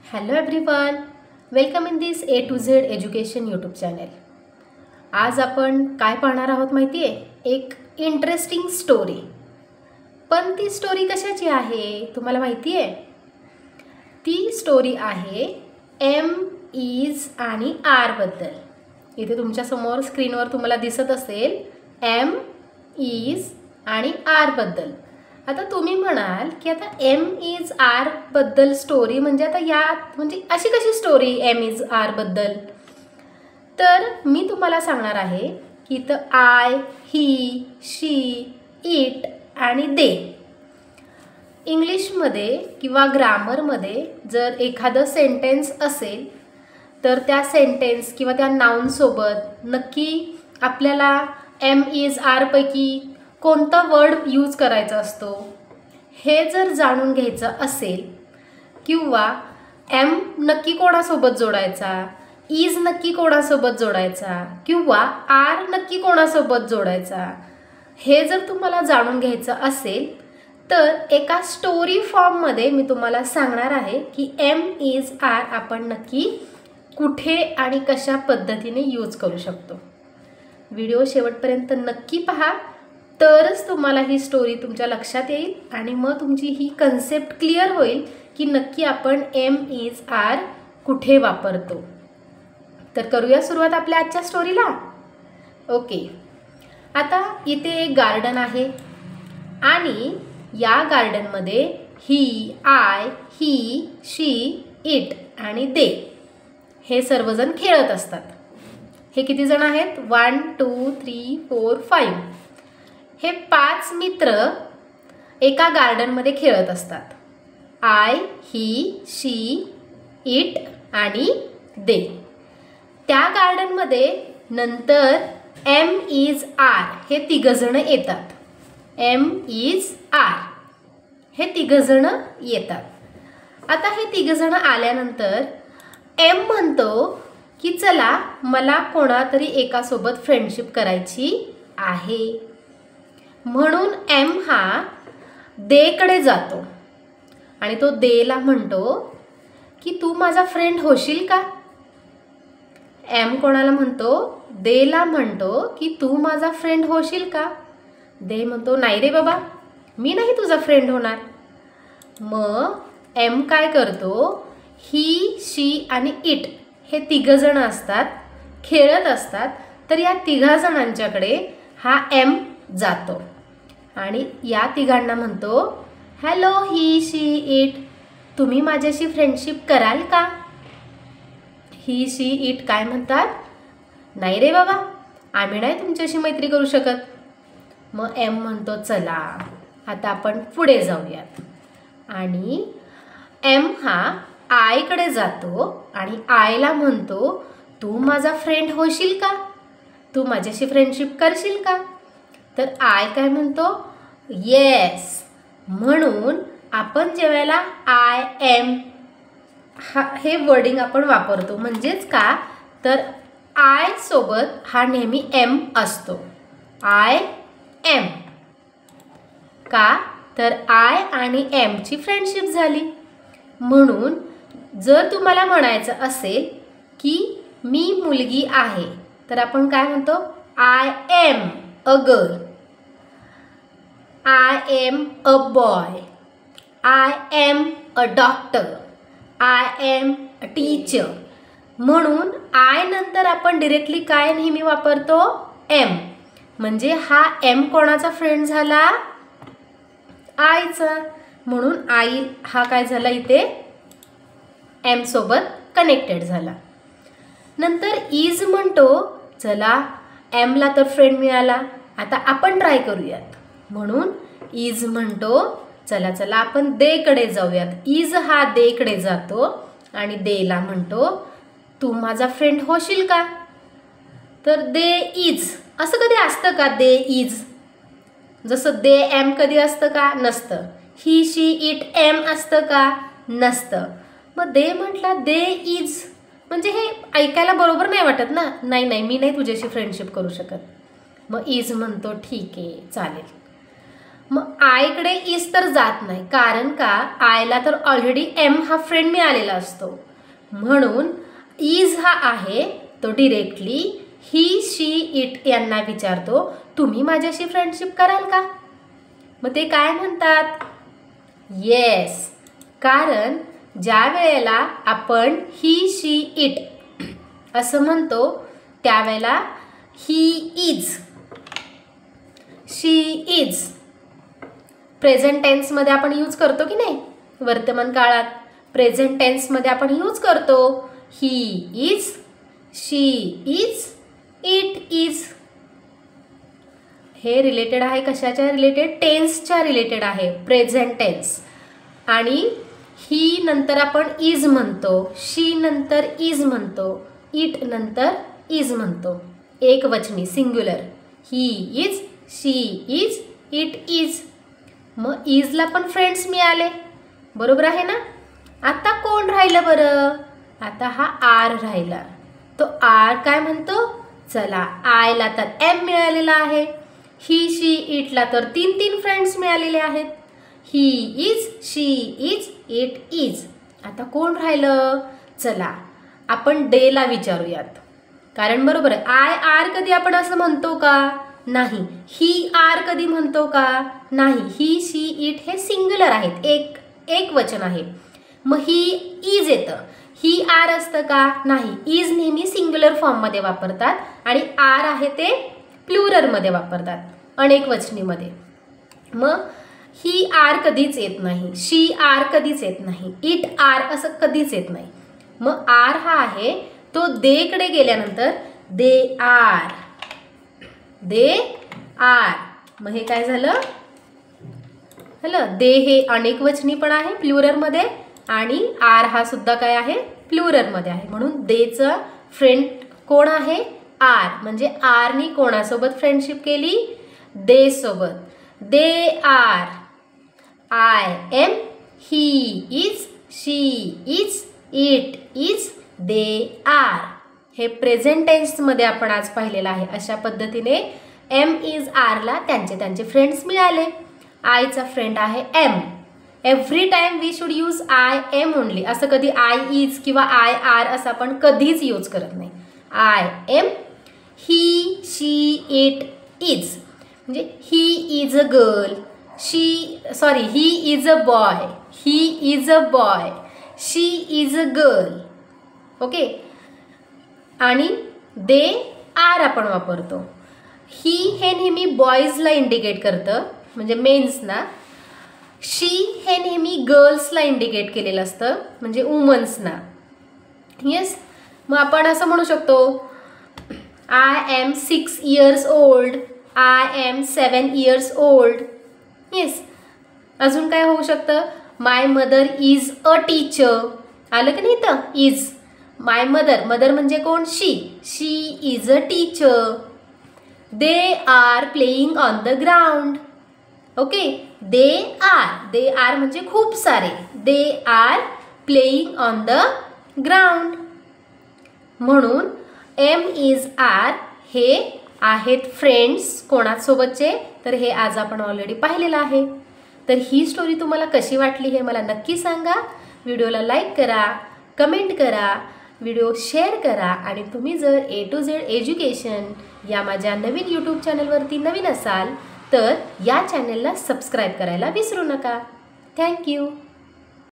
Hello everyone, welcome in this A to Z Education YouTube channel. आज आपण काय पाहणार आहोत माहिती आहे? एक इंटरेस्टिंग स्टोरी. पण ती स्टोरी कशाची आहे तुम्हाला माहिती आहे? ती स्टोरी आहे एम इज आणि आर बद्दल. इथे तुमच्या समोर स्क्रीनवर तुम्हाला दिसत असेल एम इज आणि आर बद्दल. आता तुम्ही म्हणाल की आता एम इज आर बद्दल स्टोरी म्हणजे आता यात म्हणजे अशी कशी स्टोरी एम इज आर बद्दल. तर मी तुम्हाला सांगणार आहे की इथं आय, ही, शी, इट आणि दे. इंग्लिशमध्ये किंवा ग्रामरमध्ये जर एखादं सेंटेन्स असेल तर त्या सेंटेन्स किंवा त्या नाऊनसोबत नक्की आपल्याला एम इज आरपैकी कोणता वर्ड यूज करायचा असतो हे जर जाणून घ्यायचं असेल किंवा एम नक्की कोणासोबत जोडायचा, इज नक्की कोणासोबत जोडायचा किंवा आर नक्की कोणासोबत जोडायचा हे जर तुम्हाला जाणून घ्यायचं असेल तर एका स्टोरी फॉर्ममध्ये मी तुम्हाला सांगणार आहे की एम इज आर आपण नक्की कुठे आणि कशा पद्धतीने यूज करू शकतो. व्हिडिओ शेवटपर्यंत नक्की पहा, तरच तुम्हाला ही स्टोरी तुमच्या लक्षात येईल आणि मग तुमची ही कन्सेप्ट क्लिअर होईल की नक्की आपण एम इज आर कुठे वापरतो. तर करूया सुरुवात आपल्या आजच्या स्टोरीला. ओके, आता इथे एक गार्डन आहे आणि या गार्डनमध्ये ही, आय, ही, शी, इट आणि दे हे सर्वजण खेळत असतात. हे किती जण आहेत? 1 2 3 4 5. हे 5 मित्र एका गार्डनमध्ये खेळत असतात. आय, ही, शी, इट आणि दे. त्या गार्डनमध्ये नंतर एम इज आर हे तिघजण येतात. एम इज आर हे तिघजण येतात. आता हे तिघजण आल्यानंतर एम म्हणतो की चला मला कोणातरी एकासोबत फ्रेंडशिप करायची आहे. म्हणून एम हा देकडे जातो आणि तो देला म्हणतो की तू माझा फ्रेंड होशील का. एम कोणाला म्हणतो? देला म्हणतो की तू माझा फ्रेंड होशील का. दे म्हणतो नाही रे बाबा, मी नाही तुझा फ्रेंड होणार. मग एम काय करतो? ही, शी आणि इट हे तिघजण असतात, खेळत असतात. तर या तिघा जणांच्याकडे हा एम जातो आणि या तिघांना म्हणतो हॅलो ही, शी, इट, तुम्ही माझ्याशी फ्रेंडशिप कराल का. ही, शी, इट काय म्हणतात? नाही रे बाबा, आम्ही नाही तुमच्याशी मैत्री करू शकत. मग एम म्हणतो चला आता आपण पुढे जाऊयात आणि एम हा आयकडे जातो आणि आयला म्हणतो तू माझा फ्रेंड होशील का, तू माझ्याशी फ्रेंडशिप करशील का. तर आय काय म्हणतो? येस. म्हणून आपण जेव्हा आय एम हे वर्डिंग आपण वापरतो म्हणजेच का तर आय सोबत हा नेहमी एम असतो. आय एम का तर आय आणि एमची फ्रेंडशिप झाली. म्हणून जर तुम्हाला म्हणायचं असेल की मी मुलगी आहे तर आपण काय म्हणतो? I am a girl, I am a boy, I am a doctor, I am a teacher. म्हणून आय नंतर आपण डिरेक्टली काय नेहमी वापरतो? एम. म्हणजे हा एम कोणाचा फ्रेंड झाला? आयचा. म्हणून आई हा काय झाला इथे एम सोबत कनेक्टेड झाला. नंतर इज म्हणतो चला एमला तर फ्रेंड मिळाला, आता आपण ट्राय करूयात. म्हणून इज म्हणतो चला चला आपण देकडे जाऊयात. इज हा देकडे जातो आणि देला म्हणतो तू माझा फ्रेंड होशील का. तर दे इज असं कधी असतं का? दे इज जसं दे एम कधी असतं का? नसतं. ही, शी, इट एम असतं का? नसतं. मग दे म्हटला दे इज म्हणजे हे ऐकायला बरोबर नाही वाटत ना. नाही मी नाही तुझ्याशी फ्रेंडशिप करू शकत. मग इज म्हणतो ठीक आहे चालेल. मग आयकडे इज तर जात नाही, कारण का आयला तर ऑलरेडी एम हा फ्रेंड मिळालेला असतो. म्हणून इज हा आहे तो डिरेक्टली ही शी इट यांना विचारतो, तुम्ही माझ्याशी फ्रेंडशिप कराल का? मग ते काय म्हणतात? येस. कारण ज्या वेळेला आपण ही शी इट असं म्हणतो त्यावेळेला he is, she is present टेन्समध्ये आपण यूज करतो की नाही? वर्तमान काळात प्रेझेंट टेन्समध्ये आपण यूज करतो. ही is, she is, it is. हे रिलेटेड आहे कशाच्या रिलेटेड? टेन्सच्या रिलेटेड आहे, प्रेझेंट टेन्स. आणि ही नंतर आपण इज म्हणतो, शी नंतर इज म्हणतो, इट नंतर इज म्हणतो, एक वचनी singular. He is, she is, it is. मग इजला पण फ्रेंड्स मिळाले, बरोबर आहे ना? आता कोण राहिलं बरं? आता हा आर राहिला. तो आर काय म्हणतो? चला, आयला तर एम मिळालेला आहे, ही शी इटला तर 3 फ्रेंड्स मिळालेले आहेत. ही is, she is, it is. आता कोण राहिलं? चला आपण डेला विचारूयात. कारण बरोबर आहे, आय आर कधी आपण असं म्हणतो का? नाही. ही आर कधी म्हणतो का? नाही. ही शी इट हे सिंग्युलर आहेत, एक वचन आहे. मग ही इज येतं, ही आर असतं का? नाही. इज नेहमी सिंग्युलर फॉर्ममध्ये वापरतात आणि आर आहे ते प्लुरलमध्ये वापरतात, अनेक वचनीमध्ये. मग ही आर कधीच येत नाही, शी आर कधीच येत नाही, इट आर असं कधीच येत नाही. मग आर हा आहे तो देकडे गेल्यानंतर दे आर, दे आर. मग हे काय झालं? दे हे अनेक वचनी पण आहे प्लुरलमध्ये आणि आर हा सुद्धा काय आहे? प्लुरलमध्ये आहे. म्हणून देचं फ्रेंड कोण आहे? आर. म्हणजे आरनी कोणासोबत फ्रेंडशिप केली? दे सोबत. They are, I am, he is, she is, it is, they are. हे प्रेझेंट टेन्समध्ये आपण आज पाहिलेलं आहे. अशा पद्धतीने एम इज आरला त्यांचे फ्रेंड्स मिळाले. आयचा फ्रेंड आहे am. Every time we should use I am only. असं कधी आय इज किंवा आय आर असं आपण कधीच यूज करत नाही. I am, he she it is. म्हणजे he is a girl, he is a boy, he is a boy, she is a girl. Okay. आणि दे आर आपण वापरतो. ही हे नेहमी बॉईजला इंडिकेट करतं, म्हणजे मेन्सना. शी हे नेहमी गर्ल्सला इंडिकेट केलेलं असतं, म्हणजे वुमन्सना. येस. मग आपण असं म्हणू शकतो, I am 6 years old, I am 7 years old. Yes. अजून काय होऊ शकतं? My mother is a teacher. आलं की नाही तर? इज. माय मदर, मदर म्हणजे कोण? She is a teacher. They are playing on the ground. Okay. They are म्हणजे खूप सारे. They are playing on the ground. म्हणून एम इज आर हे आहेत फ्रेंड्स कोणासोबतचे? तर हे आज आपण ऑलरेडी पाहिलेलं आहे. तर ही स्टोरी तुम्हाला कशी वाटली हे मला नक्की सांगा. व्हिडिओला लाईक करा, कमेंट करा, व्हिडिओ शेअर करा. आणि तुम्ही जर A to Z एज्युकेशन या माझ्या नवीन यूट्यूब चॅनलवरती नवीन असाल तर या चॅनलला सबस्क्राईब करायला विसरू नका. थँक्यू.